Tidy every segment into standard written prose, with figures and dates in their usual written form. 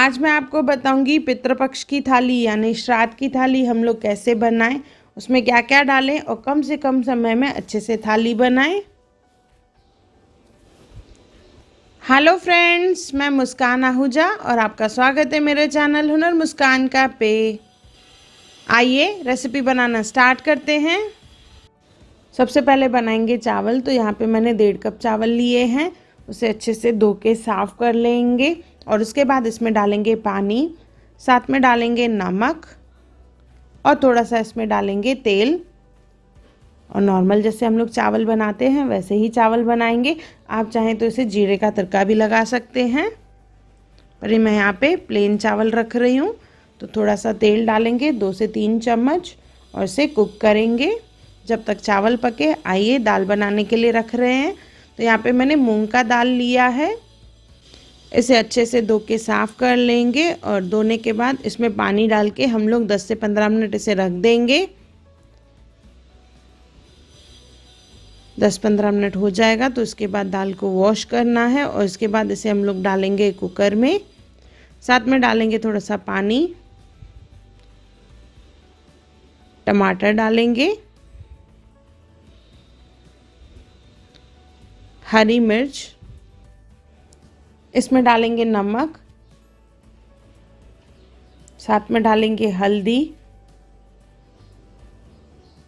आज मैं आपको बताऊंगी पितृपक्ष की थाली यानी श्राद्ध की थाली हम लोग कैसे बनाएं, उसमें क्या क्या डालें और कम से कम समय में अच्छे से थाली बनाएं। हेलो फ्रेंड्स, मैं मुस्कान आहूजा और आपका स्वागत है मेरे चैनल हुनर मुस्कान का पे। आइए रेसिपी बनाना स्टार्ट करते हैं। सबसे पहले बनाएंगे चावल। तो यहाँ पे मैंने 1.5 कप चावल लिए हैं, उसे अच्छे से धो के साफ़ कर लेंगे और उसके बाद इसमें डालेंगे पानी, साथ में डालेंगे नमक और थोड़ा सा इसमें डालेंगे तेल। और नॉर्मल जैसे हम लोग चावल बनाते हैं वैसे ही चावल बनाएंगे। आप चाहें तो इसे जीरे का तड़का भी लगा सकते हैं, पर मैं यहाँ पे प्लेन चावल रख रही हूँ। तो थोड़ा सा तेल डालेंगे 2 से 3 चम्मच और इसे कुक करेंगे जब तक चावल पके। आइए दाल बनाने के लिए रख रहे हैं। तो यहाँ पे मैंने मूंग का दाल लिया है, इसे अच्छे से धो के साफ़ कर लेंगे और धोने के बाद इसमें पानी डाल के हम लोग 10 से 15 मिनट इसे रख देंगे। 10-15 मिनट हो जाएगा तो इसके बाद दाल को वॉश करना है और इसके बाद इसे हम लोग डालेंगे कुकर में। साथ में डालेंगे थोड़ा सा पानी, टमाटर डालेंगे, हरी मिर्च, इसमें डालेंगे नमक, साथ में डालेंगे हल्दी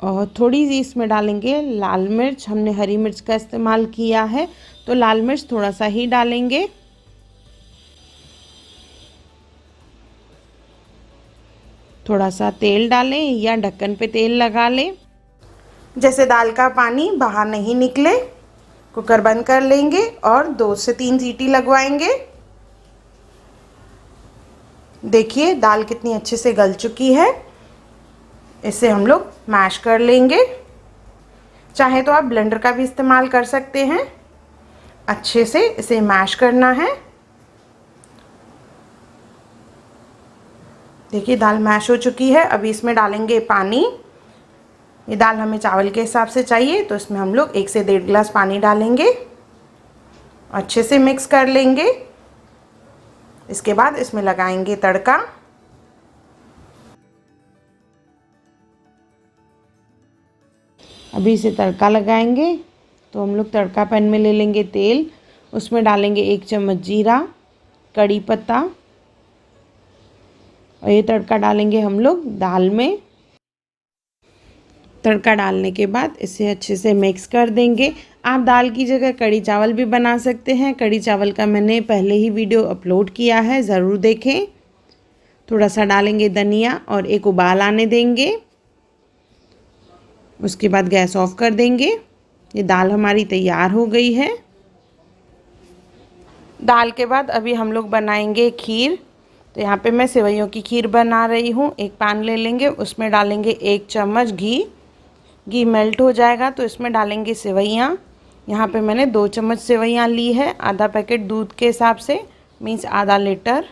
और थोड़ी सी इसमें डालेंगे लाल मिर्च। हमने हरी मिर्च का इस्तेमाल किया है तो लाल मिर्च थोड़ा सा ही डालेंगे। थोड़ा सा तेल डालें या ढक्कन पे तेल लगा लें, जैसे दाल का पानी बाहर नहीं निकले। कुकर बंद कर लेंगे और 2 से 3 सीटी लगवाएंगे। देखिए दाल कितनी अच्छे से गल चुकी है। इसे हम लोग मैश कर लेंगे, चाहे तो आप ब्लेंडर का भी इस्तेमाल कर सकते हैं। अच्छे से इसे मैश करना है। देखिए दाल मैश हो चुकी है। अभी इसमें डालेंगे पानी। ये दाल हमें चावल के हिसाब से चाहिए तो इसमें हम लोग 1 से 1.5 गिलास पानी डालेंगे, अच्छे से मिक्स कर लेंगे। इसके बाद इसमें लगाएंगे तड़का। अभी इसे तड़का लगाएंगे तो हम लोग तड़का पैन में ले लेंगे तेल, उसमें डालेंगे 1 चम्मच जीरा, कड़ी पत्ता और ये तड़का डालेंगे हम लोग दाल में। तड़का डालने के बाद इसे अच्छे से मिक्स कर देंगे। आप दाल की जगह कड़ी चावल भी बना सकते हैं। कड़ी चावल का मैंने पहले ही वीडियो अपलोड किया है, ज़रूर देखें। थोड़ा सा डालेंगे धनिया और एक उबाल आने देंगे। उसके बाद गैस ऑफ कर देंगे। ये दाल हमारी तैयार हो गई है। दाल के बाद अभी हम लोग बनाएंगे खीर। तो यहाँ पे मैं सेवइयों की खीर बना रही हूँ। एक पैन ले लेंगे, उसमें डालेंगे 1 चम्मच घी। घी मेल्ट हो जाएगा तो इसमें डालेंगे सेवइयाँ। यहाँ पे मैंने 2 चम्मच सेवइयाँ ली है, आधा पैकेट दूध के हिसाब से, मीन्स आधा लीटर।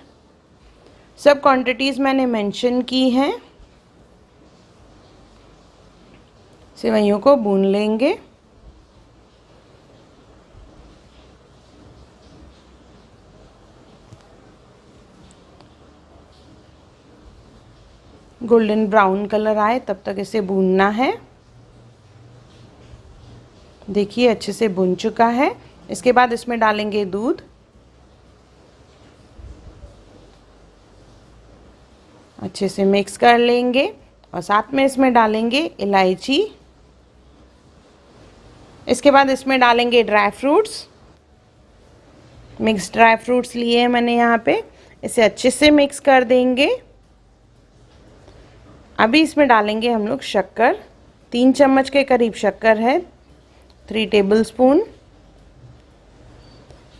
सब क्वांटिटीज़ मैंने मेंशन की हैं। सेवइयों को भून लेंगे। गोल्डन ब्राउन कलर आए तब तक इसे भूनना है। देखिए अच्छे से भुन चुका है। इसके बाद इसमें डालेंगे दूध, अच्छे से मिक्स कर लेंगे और साथ में इसमें डालेंगे इलायची। इसके बाद इसमें डालेंगे dry fruits. Mix dry fruits लिए हैं मैंने यहाँ पे। इसे अच्छे से मिक्स कर देंगे। अभी इसमें डालेंगे हम लोग शक्कर। 3 चम्मच के करीब शक्कर है, 3 टेबलस्पून।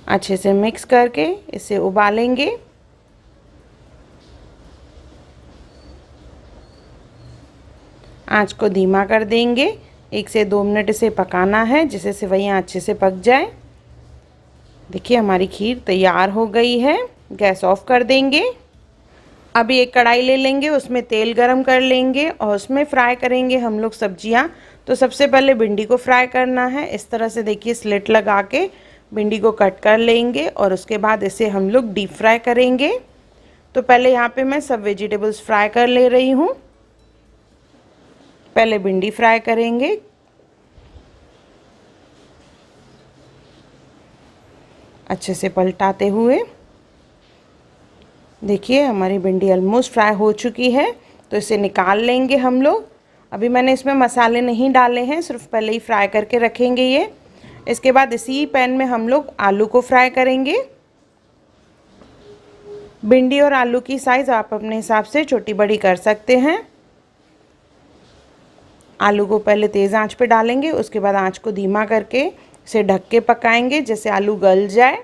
अच्छे से मिक्स करके इसे उबालेंगे। आंच को धीमा कर देंगे। 1 से 2 मिनट इसे पकाना है जिससे सेवइयाँ अच्छे से पक जाए। देखिए हमारी खीर तैयार हो गई है। गैस ऑफ कर देंगे। अभी एक कढ़ाई ले लेंगे, उसमें तेल गरम कर लेंगे और उसमें फ्राई करेंगे हम लोग सब्जियां। तो सबसे पहले भिंडी को फ्राई करना है। इस तरह से देखिए स्लिट लगा के भिंडी को कट कर लेंगे और उसके बाद इसे हम लोग डीप फ्राई करेंगे। तो पहले यहाँ पे मैं सब वेजिटेबल्स फ्राई कर ले रही हूँ। पहले भिंडी फ्राई करेंगे। अच्छे से पलटाते हुए। देखिए हमारी भिंडी ऑलमोस्ट फ्राई हो चुकी है, तो इसे निकाल लेंगे हम लोग। अभी मैंने इसमें मसाले नहीं डाले हैं, सिर्फ पहले ही फ्राई करके रखेंगे ये। इसके बाद इसी पैन में हम लोग आलू को फ्राई करेंगे। भिंडी और आलू की साइज़ आप अपने हिसाब से छोटी बड़ी कर सकते हैं। आलू को पहले तेज़ आंच पे डालेंगे, उसके बाद आंच को धीमा करके इसे ढक के पकाएंगे जैसे आलू गल जाए।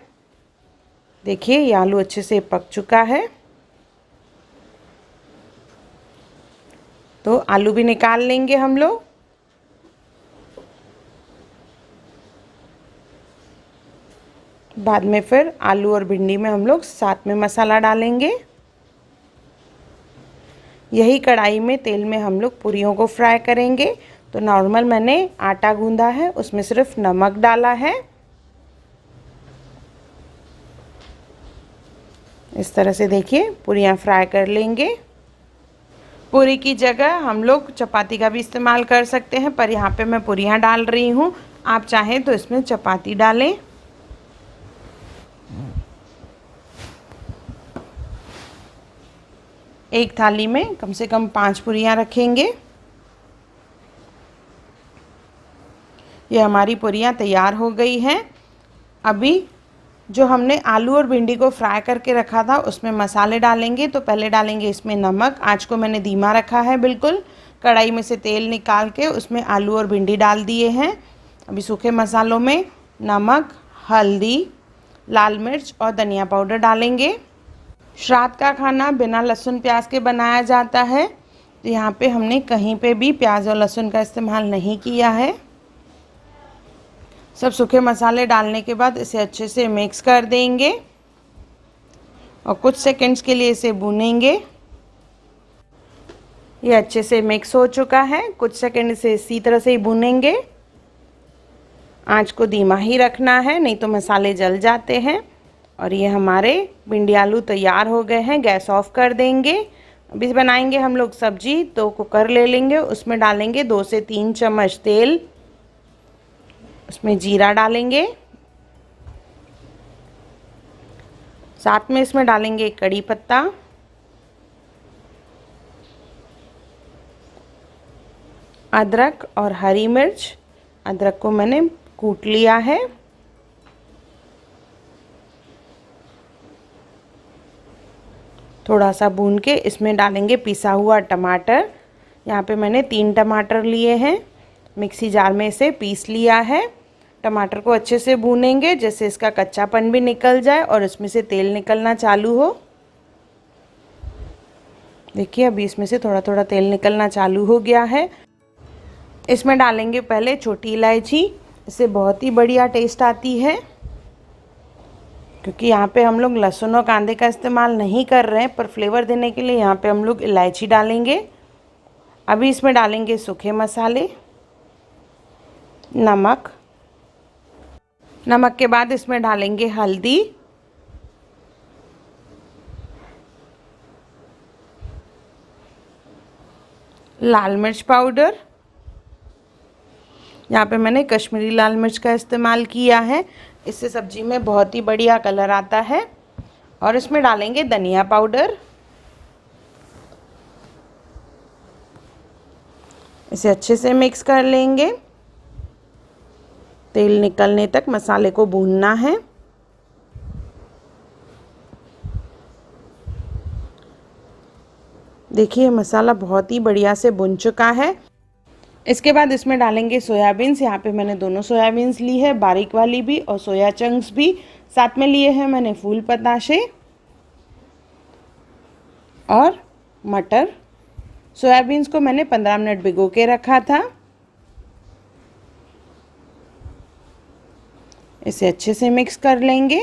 देखिए ये आलू अच्छे से पक चुका है, तो आलू भी निकाल लेंगे हम लोग। बाद में फिर आलू और भिंडी में हम लोग साथ में मसाला डालेंगे। यही कढ़ाई में तेल में हम लोग पूरियों को फ्राई करेंगे। तो नॉर्मल मैंने आटा गूंदा है, उसमें सिर्फ नमक डाला है। इस तरह से देखिए पूरियाँ फ्राई कर लेंगे। पूरी की जगह हम लोग चपाती का भी इस्तेमाल कर सकते हैं, पर यहाँ पे मैं पूरियाँ डाल रही हूँ। आप चाहें तो इसमें चपाती डालें। एक थाली में कम से कम 5 पूरियाँ रखेंगे। ये हमारी पूरियाँ तैयार हो गई हैं। अभी जो हमने आलू और भिंडी को फ्राई करके रखा था उसमें मसाले डालेंगे। तो पहले डालेंगे इसमें नमक। आँच को मैंने धीमा रखा है बिल्कुल। कढ़ाई में से तेल निकाल के उसमें आलू और भिंडी डाल दिए हैं। अभी सूखे मसालों में नमक, हल्दी, लाल मिर्च और धनिया पाउडर डालेंगे। श्राद्ध का खाना बिना लहसुन प्याज के बनाया जाता है, तो यहाँ पे हमने कहीं पे भी प्याज और लहसुन का इस्तेमाल नहीं किया है। सब सूखे मसाले डालने के बाद इसे अच्छे से मिक्स कर देंगे और कुछ सेकंड्स के लिए इसे भूनेंगे। ये अच्छे से मिक्स हो चुका है। कुछ सेकंड इसे इसी तरह से ही भूनेंगे। आंच को धीमा ही रखना है, नहीं तो मसाले जल जाते हैं। और ये हमारे भिंडी आलू तैयार हो गए हैं। गैस ऑफ कर देंगे। अभी बनाएंगे हम लोग सब्जी। तो कुकर ले लेंगे, उसमें डालेंगे 2 से 3 चम्मच तेल। उसमें जीरा डालेंगे, साथ में इसमें डालेंगे कड़ी पत्ता, अदरक और हरी मिर्च। अदरक को मैंने कूट लिया है। थोड़ा सा भून के इसमें डालेंगे पिसा हुआ टमाटर। यहाँ पे मैंने 3 टमाटर लिए हैं, मिक्सी जार में इसे पीस लिया है। टमाटर को अच्छे से भूनेंगे जैसे इसका कच्चापन भी निकल जाए और इसमें से तेल निकलना चालू हो। देखिए अभी इसमें से थोड़ा थोड़ा तेल निकलना चालू हो गया है। इसमें डालेंगे पहले छोटी इलायची। इससे बहुत ही बढ़िया टेस्ट आती है, क्योंकि यहाँ पे हम लोग लहसुन और कांदे का इस्तेमाल नहीं कर रहे हैं, पर फ्लेवर देने के लिए यहाँ पे हम लोग इलायची डालेंगे। अभी इसमें डालेंगे सूखे मसाले, नमक। नमक के बाद इसमें डालेंगे हल्दी, लाल मिर्च पाउडर। यहाँ पे मैंने कश्मीरी लाल मिर्च का इस्तेमाल किया है, इससे सब्जी में बहुत ही बढ़िया कलर आता है। और इसमें डालेंगे धनिया पाउडर। इसे अच्छे से मिक्स कर लेंगे। तेल निकलने तक मसाले को भूनना है। देखिए मसाला बहुत ही बढ़िया से भुन चुका है। इसके बाद इसमें डालेंगे सोयाबीन्स। यहाँ पे मैंने दोनों सोयाबीन्स ली है, बारीक वाली भी और सोया चंक्स भी साथ में लिए हैं मैंने, फूल पताशे और मटर। सोयाबीन्स को मैंने 15 मिनट भिगो के रखा था। इसे अच्छे से मिक्स कर लेंगे।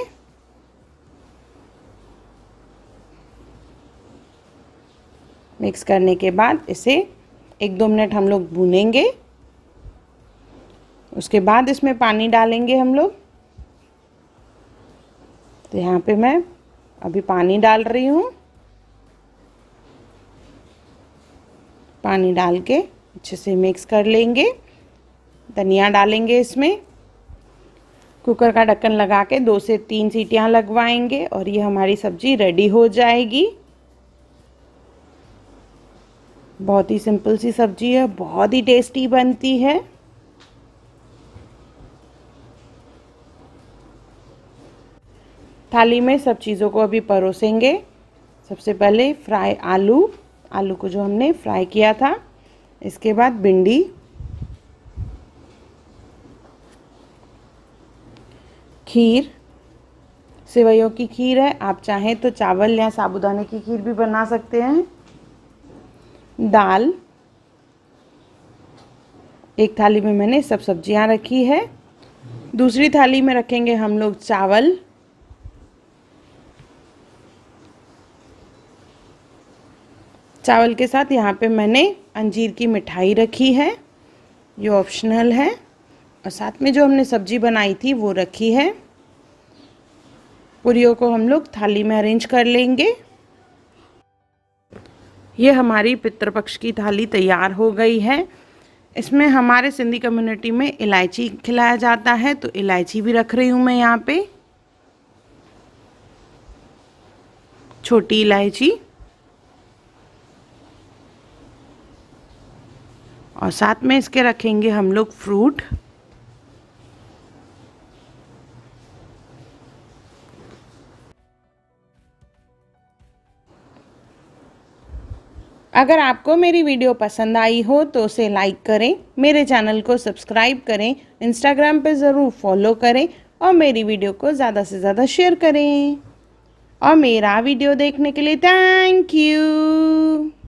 मिक्स करने के बाद इसे 1-2 मिनट हम लोग भूनेंगे। उसके बाद इसमें पानी डालेंगे हम लोग। तो यहाँ पे मैं अभी पानी डाल रही हूँ। पानी डाल के अच्छे से मिक्स कर लेंगे। धनिया डालेंगे इसमें। कुकर का ढक्कन लगा के 2 से 3 सीटियां लगवाएंगे और ये हमारी सब्जी रेडी हो जाएगी। बहुत ही सिंपल सी सब्जी है, बहुत ही टेस्टी बनती है। थाली में सब चीज़ों को अभी परोसेंगे। सबसे पहले फ्राई आलू को जो हमने फ्राई किया था, इसके बाद भिंडी, खीर, सेवइयों की खीर है, आप चाहें तो चावल या साबूदाने की खीर भी बना सकते हैं। दाल, एक थाली में मैंने सब सब्जियां रखी है। दूसरी थाली में रखेंगे हम लोग चावल, चावल के साथ यहाँ पे मैंने अंजीर की मिठाई रखी है, ये ऑप्शनल है। और साथ में जो हमने सब्जी बनाई थी वो रखी है। पूरियों को हम लोग थाली में अरेंज कर लेंगे। ये हमारी पितृपक्ष की थाली तैयार हो गई है। इसमें हमारे सिंधी कम्युनिटी में इलायची खिलाया जाता है, तो इलायची भी रख रही हूँ मैं यहाँ पे, छोटी इलायची। और साथ में इसके रखेंगे हम लोग फ्रूट। अगर आपको मेरी वीडियो पसंद आई हो तो उसे लाइक करें, मेरे चैनल को सब्सक्राइब करें, इंस्टाग्राम पे ज़रूर फॉलो करें और मेरी वीडियो को ज़्यादा से ज़्यादा शेयर करें। और मेरा वीडियो देखने के लिए थैंक यू।